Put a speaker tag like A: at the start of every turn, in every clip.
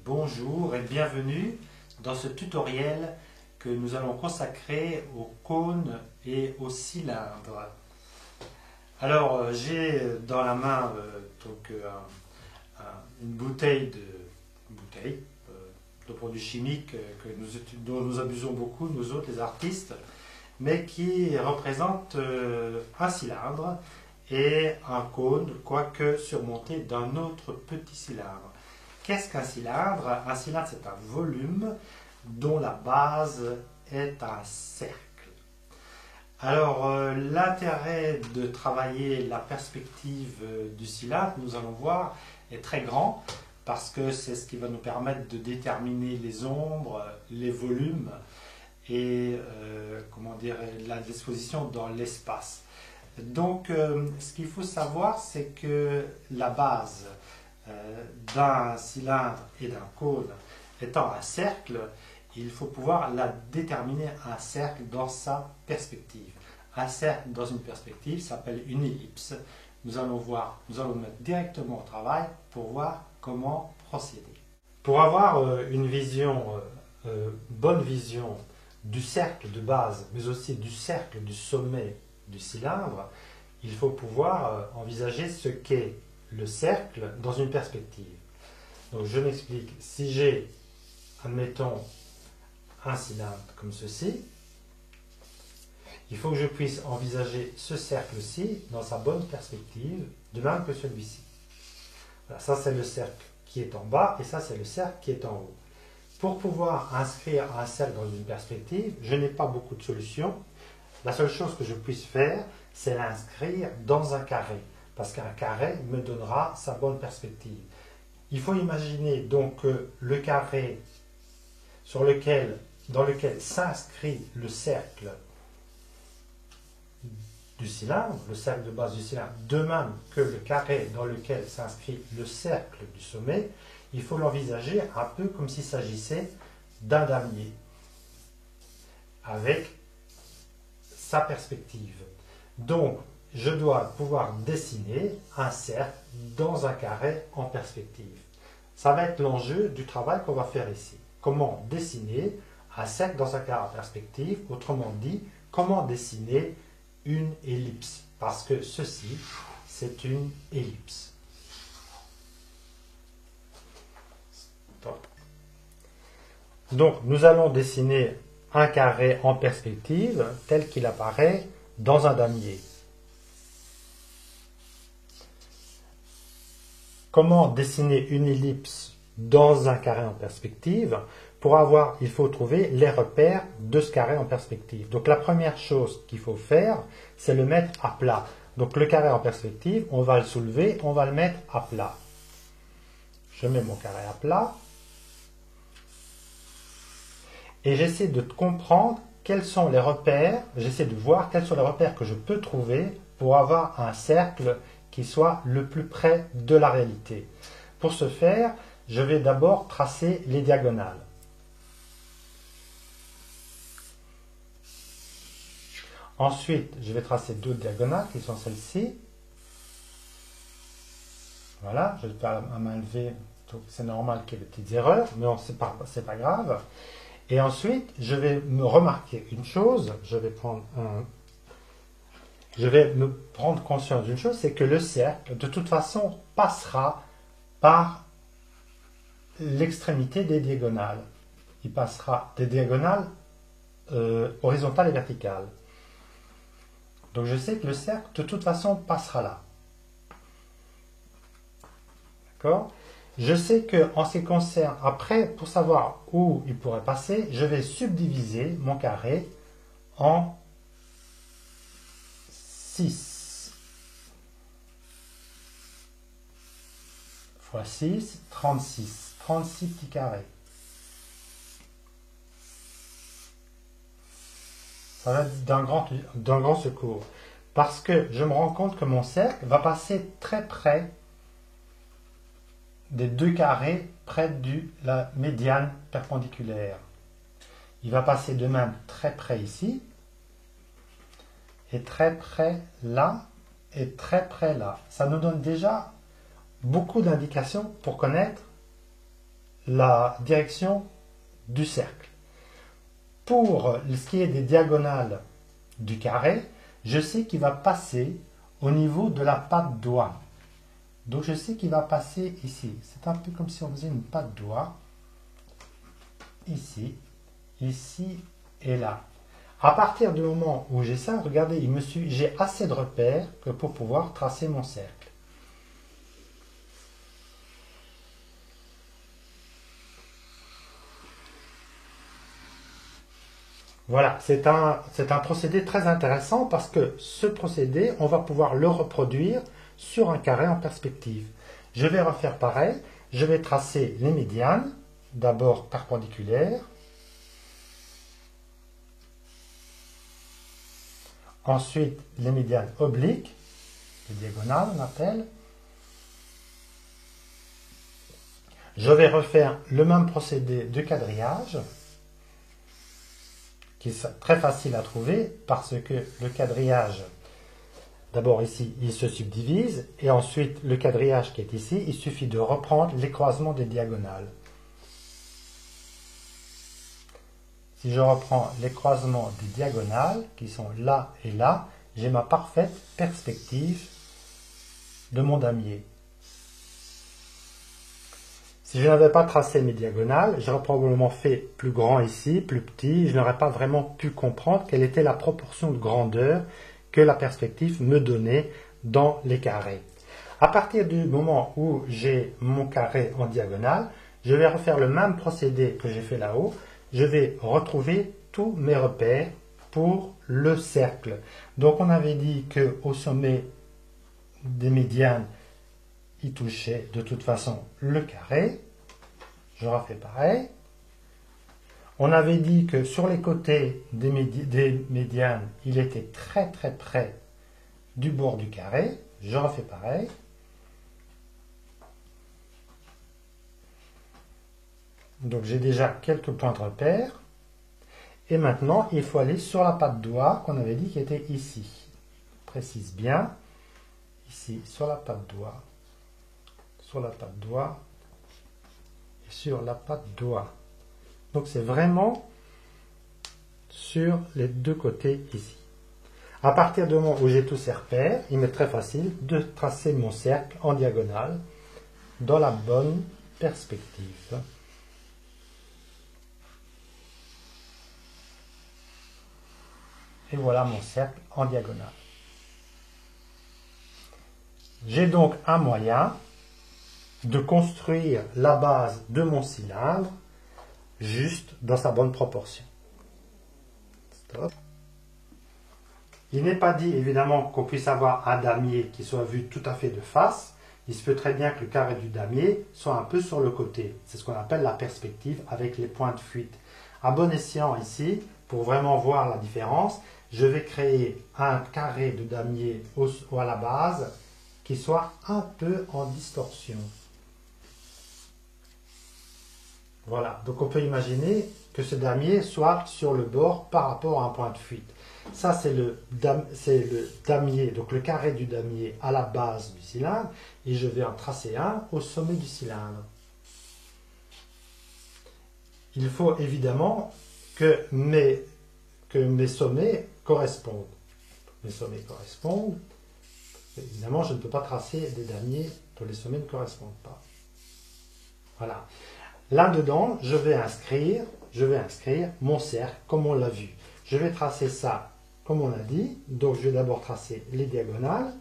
A: Bonjour et bienvenue dans ce tutoriel que nous allons consacrer aux cônes et aux cylindres. Alors j'ai dans la main une bouteille de produits chimiques dont nous abusons beaucoup, nous autres les artistes, mais qui représente un cylindre et un cône, quoique surmonté d'un autre petit cylindre. Qu'est-ce qu'un cylindre? Un cylindre, c'est un volume dont la base est un cercle. Alors, l'intérêt de travailler la perspective du cylindre, nous allons voir, est très grand parce que c'est ce qui va nous permettre de déterminer les ombres, les volumes et la disposition dans l'espace. Donc, ce qu'il faut savoir, c'est que la base d'un cylindre et d'un cône étant un cercle, il faut pouvoir la déterminer un cercle dans sa perspective. Un cercle dans une perspective s'appelle une ellipse. Nous allons nous mettre directement au travail pour voir comment procéder. Pour avoir une bonne vision du cercle de base, mais aussi du cercle du sommet du cylindre, il faut pouvoir envisager ce qu'est le cercle dans une perspective. Donc je m'explique. Si j'ai, admettons, un cylindre comme ceci, il faut que je puisse envisager ce cercle-ci dans sa bonne perspective, de même que celui-ci. Voilà, ça c'est le cercle qui est en bas et ça c'est le cercle qui est en haut. Pour pouvoir inscrire un cercle dans une perspective, je n'ai pas beaucoup de solutions. La seule chose que je puisse faire, c'est l'inscrire dans un carré, parce qu'un carré me donnera sa bonne perspective. Il faut imaginer donc que le carré dans lequel s'inscrit le cercle du cylindre, le cercle de base du cylindre, de même que le carré dans lequel s'inscrit le cercle du sommet, il faut l'envisager un peu comme s'il s'agissait d'un damier, avec sa perspective. Donc, je dois pouvoir dessiner un cercle dans un carré en perspective. Ça va être l'enjeu du travail qu'on va faire ici. Comment dessiner un cercle dans un carré en perspective, autrement dit, comment dessiner une ellipse, parce que ceci, c'est une ellipse. Donc, nous allons dessiner un carré en perspective tel qu'il apparaît dans un damier. Comment dessiner une ellipse dans un carré en perspective? Il faut trouver les repères de ce carré en perspective. Donc la première chose qu'il faut faire, c'est le mettre à plat. Donc le carré en perspective, on va le soulever, on va le mettre à plat. Je mets mon carré à plat. Et j'essaie de comprendre quels sont les repères, j'essaie de voir quels sont les repères que je peux trouver pour avoir un cercle qui soit le plus près de la réalité. Pour ce faire, je vais d'abord tracer les diagonales. Ensuite, je vais tracer d'autres diagonales qui sont celles-ci. Voilà, je vais faire à main levée, c'est normal qu'il y ait des petites erreurs, mais c'est pas grave. Et ensuite, je vais me remarquer une chose, je vais me prendre conscience d'une chose, c'est que le cercle, de toute façon, passera par l'extrémité des diagonales. Il passera des diagonales horizontales et verticales. Donc je sais que le cercle, de toute façon, passera là. D'accord ? Je sais qu'en ce qui concerne, après, pour savoir où il pourrait passer, je vais subdiviser mon carré en 6 fois 6, 36. 36 petits carrés. Ça va être d'un grand secours. Parce que je me rends compte que mon cercle va passer très près des deux carrés près de la médiane perpendiculaire. Il va passer de même très près ici, et très près là, et très près là. Ça nous donne déjà beaucoup d'indications pour connaître la direction du cercle. Pour ce qui est des diagonales du carré, je sais qu'il va passer au niveau de la patte doigt. Donc je sais qu'il va passer ici. C'est un peu comme si on faisait une patte doigt. Ici, ici et là. À partir du moment où j'ai ça, regardez, j'ai assez de repères pour pouvoir tracer mon cercle. Voilà, c'est un procédé très intéressant parce que ce procédé, on va pouvoir le reproduire sur un carré en perspective. Je vais refaire pareil, je vais tracer les médianes, d'abord perpendiculaires, ensuite les médianes obliques, les diagonales on appelle. Je vais refaire le même procédé de quadrillage, qui est très facile à trouver parce que le quadrillage, d'abord ici, il se subdivise et ensuite le quadrillage qui est ici, il suffit de reprendre les croisements des diagonales. Si je reprends les croisements des diagonales qui sont là et là, j'ai ma parfaite perspective de mon damier. Si je n'avais pas tracé mes diagonales, j'aurais probablement fait plus grand ici, plus petit. Je n'aurais pas vraiment pu comprendre quelle était la proportion de grandeur que la perspective me donnait dans les carrés. À partir du moment où j'ai mon carré en diagonale, je vais refaire le même procédé que j'ai fait là-haut. Je vais retrouver tous mes repères pour le cercle. Donc on avait dit qu'au sommet des médianes, il touchait de toute façon le carré. Je refais pareil. On avait dit que sur les côtés des médianes, il était très très près du bord du carré. Je refais pareil. Donc j'ai déjà quelques points de repère. Et maintenant, il faut aller sur la patte doigt qu'on avait dit qui était ici. Je précise bien. Ici, sur la patte doigt. Sur la patte doigt et sur la patte doigt. Donc c'est vraiment sur les deux côtés ici. À partir du moment où j'ai tous ces repères, il m'est très facile de tracer mon cercle en diagonale dans la bonne perspective. Et voilà mon cercle en diagonale. J'ai donc un moyen de construire la base de mon cylindre juste dans sa bonne proportion. Stop. Il n'est pas dit évidemment qu'on puisse avoir un damier qui soit vu tout à fait de face. Il se peut très bien que le carré du damier soit un peu sur le côté. C'est ce qu'on appelle la perspective avec les points de fuite. À bon escient ici, pour vraiment voir la différence, je vais créer un carré de damier à la base qui soit un peu en distorsion. Voilà, donc on peut imaginer que ce damier soit sur le bord par rapport à un point de fuite. Ça, c'est le damier, donc le carré du damier à la base du cylindre, et je vais en tracer un au sommet du cylindre. Il faut évidemment que mes sommets correspondent. Mes sommets correspondent. Évidemment, je ne peux pas tracer des damiers dont les sommets ne correspondent pas. Voilà. Là-dedans, je vais inscrire mon cercle comme on l'a vu. Je vais tracer ça comme on l'a dit. Donc, je vais d'abord tracer les diagonales.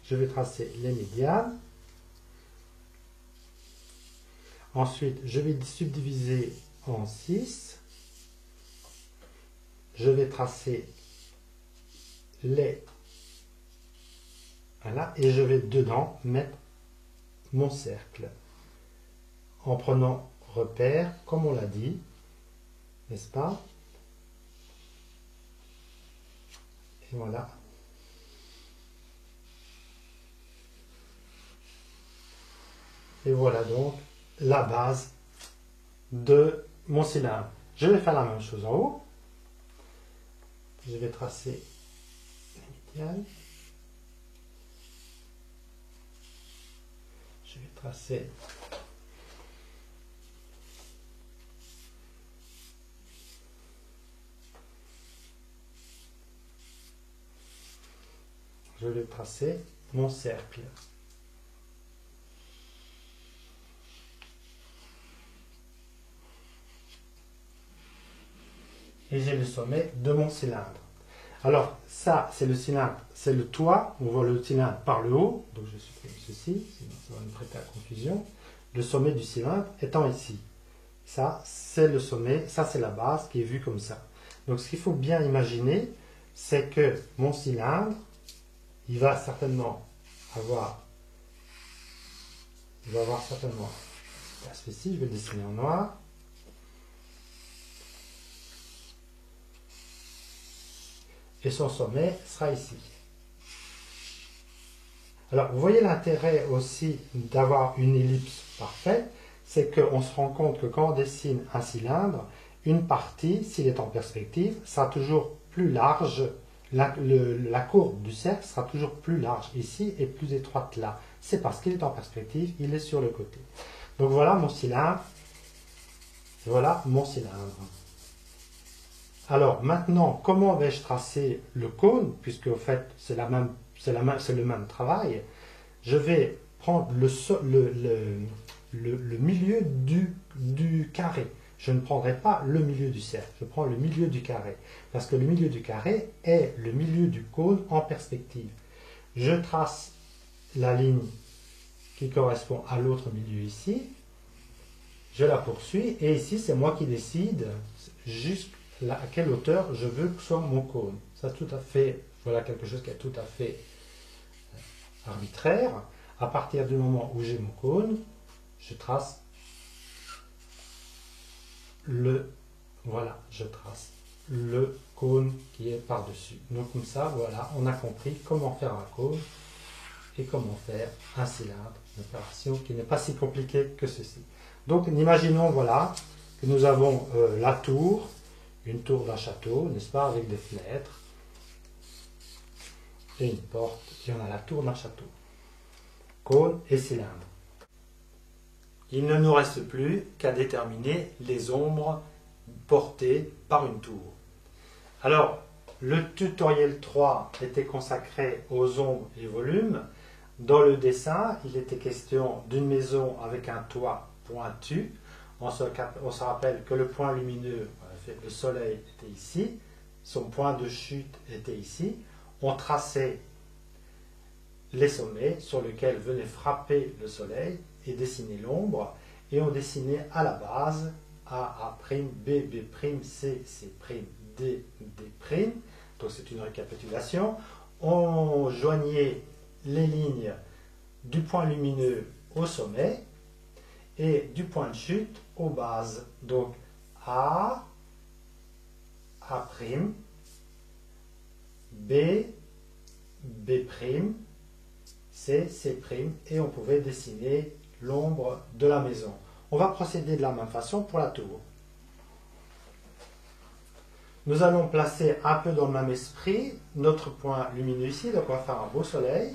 A: Je vais tracer les médianes. Ensuite, je vais subdiviser en 6. Je vais tracer les... Voilà, et je vais dedans mettre mon cercle. En prenant repère, comme on l'a dit, n'est-ce pas? Et voilà. Et voilà donc la base de mon cylindre. Je vais faire la même chose en haut. Je vais tracer les médianes. je vais tracer mon cercle. Et j'ai le sommet de mon cylindre. Alors, ça, c'est le cylindre, c'est le toit. On voit le cylindre par le haut. Donc, je supprime ceci, sinon ça va me prêter à confusion. Le sommet du cylindre étant ici. Ça, c'est le sommet, ça, c'est la base qui est vue comme ça. Donc, ce qu'il faut bien imaginer, c'est que mon cylindre, il va certainement avoir certainement ici, je vais le dessiner en noir. Et son sommet sera ici. Alors, vous voyez l'intérêt aussi d'avoir une ellipse parfaite, c'est qu'on se rend compte que quand on dessine un cylindre, une partie, s'il est en perspective, sera toujours plus large, la courbe du cercle sera toujours plus large ici et plus étroite là. C'est parce qu'il est en perspective, il est sur le côté. Donc voilà mon cylindre. Voilà mon cylindre. Alors maintenant, comment vais-je tracer le cône, puisque au fait c'est le même travail. Je vais prendre le milieu du carré. Je ne prendrai pas le milieu du cercle, je prends le milieu du carré, parce que le milieu du carré est le milieu du cône en perspective. Je trace la ligne qui correspond à l'autre milieu ici, je la poursuis, et ici c'est moi qui décide jusqu'à quelle hauteur je veux que soit mon cône. Ça, tout à fait, voilà quelque chose qui est tout à fait arbitraire. À partir du moment où j'ai mon cône, je trace je trace le cône qui est par-dessus. Donc comme ça, voilà, on a compris comment faire un cône et comment faire un cylindre. Une opération qui n'est pas si compliquée que ceci. Donc imaginons, voilà, que nous avons la tour, une tour d'un château, n'est-ce pas, avec des fenêtres et une porte, et on a la tour d'un château. Cône et cylindre. Il ne nous reste plus qu'à déterminer les ombres portées par une tour. Alors, le tutoriel 3 était consacré aux ombres et volumes. Dans le dessin, il était question d'une maison avec un toit pointu. On se rappelle que le point lumineux, le soleil, était ici. Son point de chute était ici. On traçait les sommets sur lesquels venait frapper le soleil et dessiner l'ombre. Et on dessinait à la base A, A', B, B', C, C', D, D'. Donc c'est une récapitulation. On joignait les lignes du point lumineux au sommet et du point de chute aux bases. Donc A, A', B, B', C, C', et on pouvait dessiner l'ombre de la maison. On va procéder de la même façon pour la tour. Nous allons placer un peu dans le même esprit notre point lumineux ici, donc on va faire un beau soleil.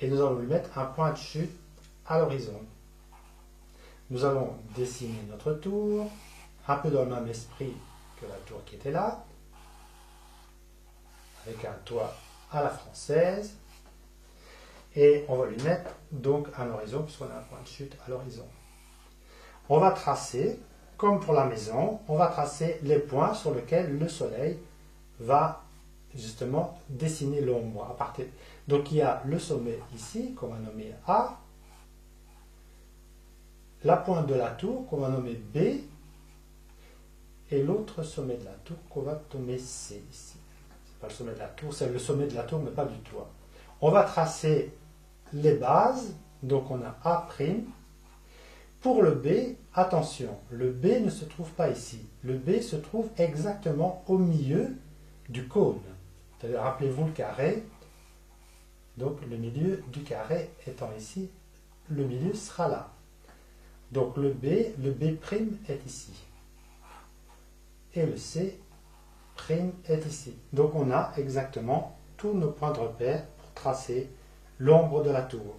A: Et nous allons lui mettre un point de chute à l'horizon. Nous allons dessiner notre tour, un peu dans le même esprit que la tour qui était là, avec un toit à la française. Et on va lui mettre donc un horizon, puisqu'on a un point de chute à l'horizon. On va tracer, comme pour la maison, on va tracer les points sur lesquels le soleil va justement dessiner l'ombre. Donc il y a le sommet ici, qu'on va nommer A, la pointe de la tour, qu'on va nommer B, et l'autre sommet de la tour, qu'on va nommer C ici. C'est pas le sommet de la tour, c'est le sommet de la tour, mais pas du toit. On va tracer les bases, donc on a A'. Pour le B, attention, le B ne se trouve pas ici. Le B se trouve exactement au milieu du cône. Rappelez-vous le carré. Donc le milieu du carré étant ici, le milieu sera là. Donc le B' est ici. Et le C' est ici. Donc on a exactement tous nos points de repère pour tracer l'ombre de la tour.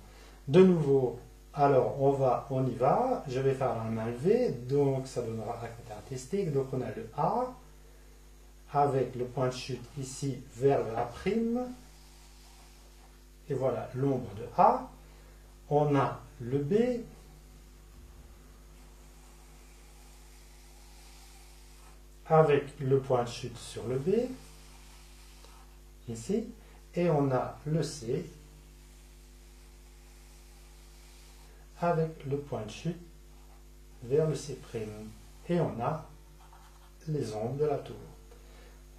A: De nouveau, alors on y va, je vais faire la main levée, donc ça donnera un côté artistique. Donc on a le A, avec le point de chute ici vers le A', et voilà l'ombre de A. On a le B, avec le point de chute sur le B, ici, et on a le C, avec le point de chute vers le C', et on a les ombres de la tour.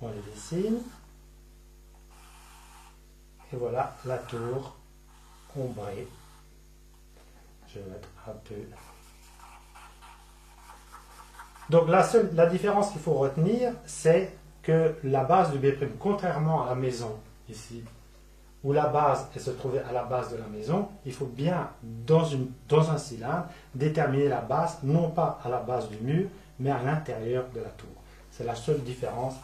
A: On les dessine, et voilà la tour ombrée. Je vais mettre un peu. Donc la différence qu'il faut retenir, c'est que la base du B', contrairement à la maison ici, où la base elle se trouvait à la base de la maison, il faut bien, dans un cylindre, déterminer la base, non pas à la base du mur, mais à l'intérieur de la tour. C'est la seule différence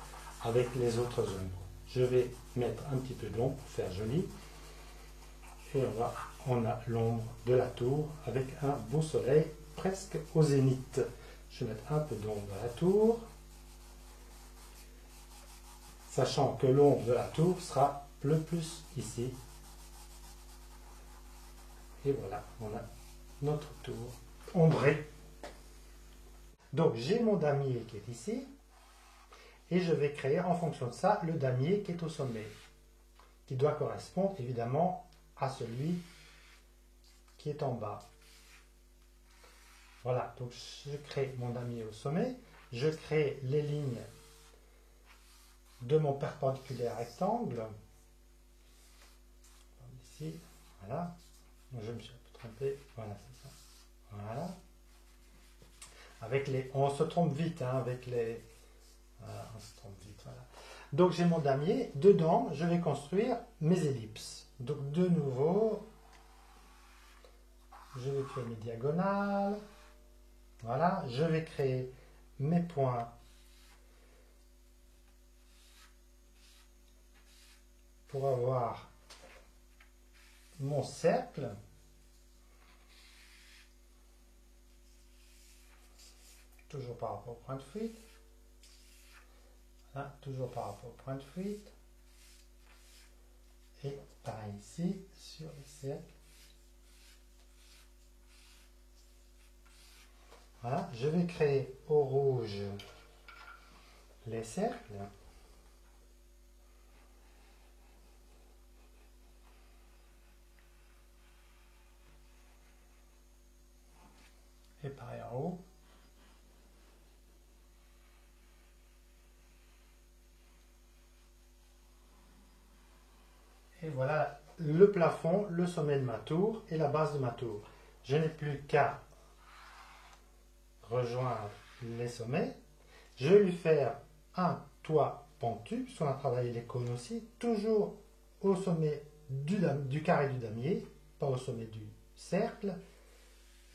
A: avec les autres ombres. Je vais mettre un petit peu d'ombre pour faire joli. Et on a l'ombre de la tour avec un beau soleil presque au zénith. Je vais mettre un peu d'ombre de la tour, sachant que l'ombre de la tour sera le plus ici. Et voilà, on a notre tour ombrée. Donc j'ai mon damier qui est ici, et je vais créer en fonction de ça le damier qui est au sommet, qui doit correspondre évidemment à celui qui est en bas. Voilà, donc je crée mon damier au sommet, je crée les lignes de mon perpendiculaire rectangle. Ici, voilà, je me suis un peu trompé, voilà, c'est ça. Voilà. Avec les, on se trompe vite, hein, avec les... Voilà, on se trompe vite, voilà. Donc j'ai mon damier, dedans je vais construire mes ellipses. Donc de nouveau, je vais créer mes diagonales. Voilà, je vais créer mes points pour avoir mon cercle. Toujours par rapport au point de fuite. Voilà, toujours par rapport au point de fuite. Et pareil ici, sur les cercles. Voilà, je vais créer au rouge les cercles. Et pareil en haut. Et voilà le plafond, le sommet de ma tour et la base de ma tour. Je n'ai plus qu'à rejoindre les sommets. Je vais lui faire un toit pentu, puisqu'on a travaillé les cônes aussi, toujours au sommet du carré du damier, pas au sommet du cercle.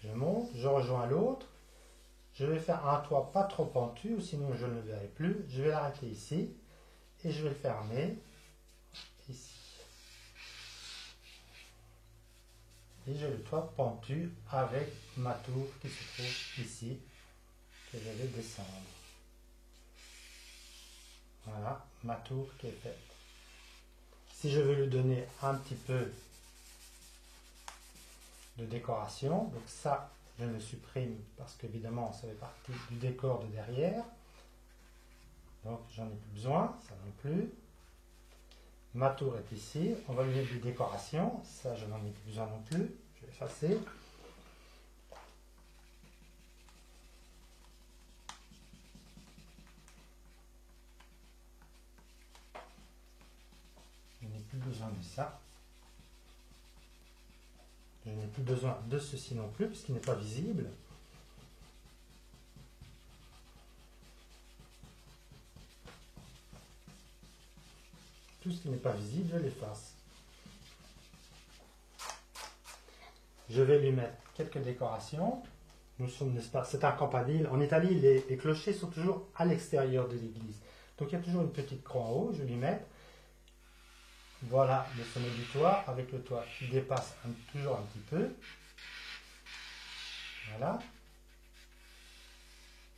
A: Je monte, je rejoins l'autre. Je vais faire un toit pas trop pentu, ou sinon je ne le verrai plus. Je vais l'arrêter ici et je vais le fermer ici. Et j'ai le toit pentu avec ma tour qui se trouve ici, que je vais descendre. Voilà, ma tour qui est faite. Si je veux lui donner un petit peu de décoration, donc ça, je le supprime parce qu'évidemment, ça fait partie du décor de derrière. Donc, j'en ai plus besoin, ça non plus. Ma tour est ici, on va lui mettre des décorations, ça je n'en ai plus besoin non plus, je vais effacer. Je n'ai plus besoin de ça. Je n'ai plus besoin de ceci non plus, puisqu'il n'est pas visible. Tout ce qui n'est pas visible, je l'efface. Je vais lui mettre quelques décorations. Nous sommes, n'est-ce pas, c'est un campanile. En Italie, les clochers sont toujours à l'extérieur de l'église. Donc il y a toujours une petite croix en haut, je vais lui mettre. Voilà le sommet du toit avec le toit qui dépasse toujours un petit peu. Voilà.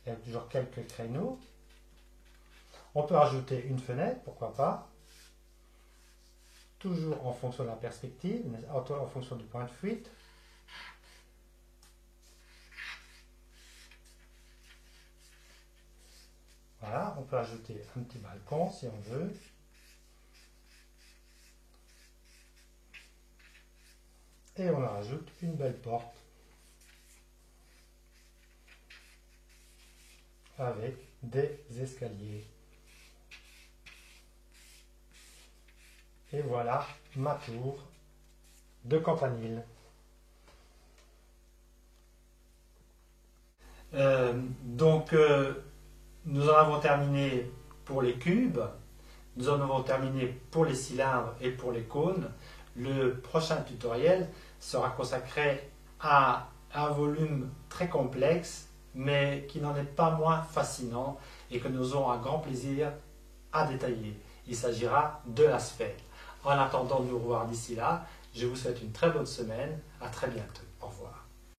A: Il y a toujours quelques créneaux. On peut rajouter une fenêtre, pourquoi pas. Toujours en fonction de la perspective, en fonction du point de fuite. Voilà, on peut ajouter un petit balcon si on veut. Et on rajoute une belle porte avec des escaliers. Et voilà ma tour de campanile. Nous en avons terminé pour les cubes, nous en avons terminé pour les cylindres et pour les cônes. Le prochain tutoriel sera consacré à un volume très complexe, mais qui n'en est pas moins fascinant et que nous aurons un grand plaisir à détailler. Il s'agira de la sphère. En attendant de nous revoir d'ici là, je vous souhaite une très bonne semaine. À très bientôt. Au revoir.